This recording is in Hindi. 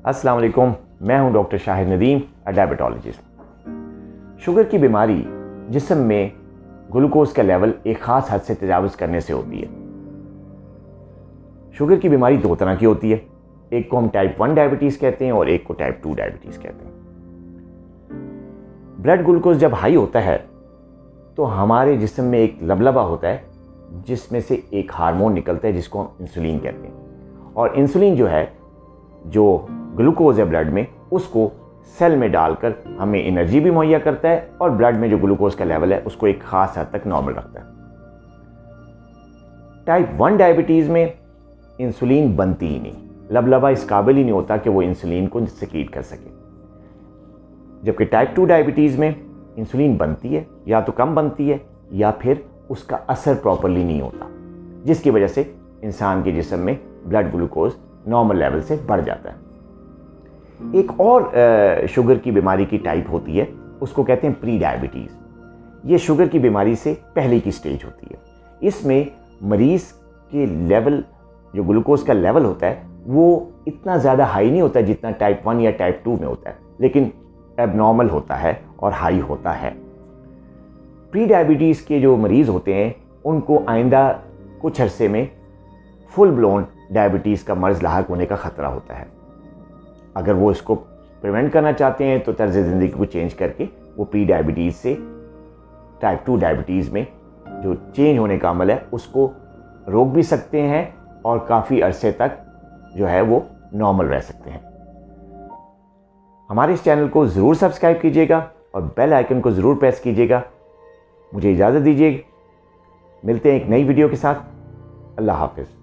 अस्सलाम वालेकुम, मैं हूं doctor Shahid Nadeem, diabetologist. Sugar की बीमारी जिस्म में ग्लूकोज का लेवल एक ख़ास हद से तजावुज़ करने से होती है। शुगर की बीमारी दो तरह की होती है, एक को हम टाइप 1 डायबिटीज़ कहते हैं और एक को टाइप 2 डायबिटीज़ कहते हैं। ब्लड ग्लूकोज जब हाई होता है तो हमारे जिस्म में एक लबलबा होता है जिसमें से एक हार्मोन निकलता है जिसको हम इंसुलिन कहते हैं। और इंसुलिन जो है, जो ग्लूकोज है ब्लड में, उसको सेल में डालकर हमें एनर्जी भी मुहैया करता है और ब्लड में जो ग्लूकोज का लेवल है उसको एक ख़ास हद तक नॉर्मल रखता है। टाइप 1 डायबिटीज़ में इंसुलिन बनती ही नहीं, लबलबा इस काबिल ही नहीं होता कि वो इंसुलिन को सिक्रीट कर सके। जबकि टाइप 2 डायबिटीज़ में इंसुलिन बनती है, या तो कम बनती है या फिर उसका असर प्रॉपरली नहीं होता, जिसकी वजह से इंसान के जिस्म में ब्लड ग्लूकोज नॉर्मल लेवल से बढ़ जाता है। एक और शुगर की बीमारी की टाइप होती है, उसको कहते हैं प्री डायबिटीज़। ये शुगर की बीमारी से पहले की स्टेज होती है। इसमें मरीज़ के लेवल, जो ग्लूकोज का लेवल होता है, वो इतना ज़्यादा हाई नहीं होता जितना टाइप 1 या टाइप 2 में होता है, लेकिन एबनॉर्मल होता है और हाई होता है। प्री डायबिटीज़ के जो मरीज़ होते हैं उनको आइंदा कुछ अरसे में फुल ब्लोन डायबिटीज़ का मर्ज़ लाहक होने का ख़तरा होता है। अगर वो इसको प्रिवेंट करना चाहते हैं तो तर्ज़ ज़िंदगी को चेंज करके वो प्री डायबिटीज़ से टाइप 2 डायबिटीज़ में जो चेंज होने का अमल है उसको रोक भी सकते हैं और काफ़ी अरसे तक जो है वो नॉर्मल रह सकते हैं। हमारे इस चैनल को ज़रूर सब्सक्राइब कीजिएगा और बेल आइकन को ज़रूर प्रेस कीजिएगा। मुझे इजाज़त दीजिए, मिलते हैं एक नई वीडियो के साथ। अल्लाह हाफ़िज़।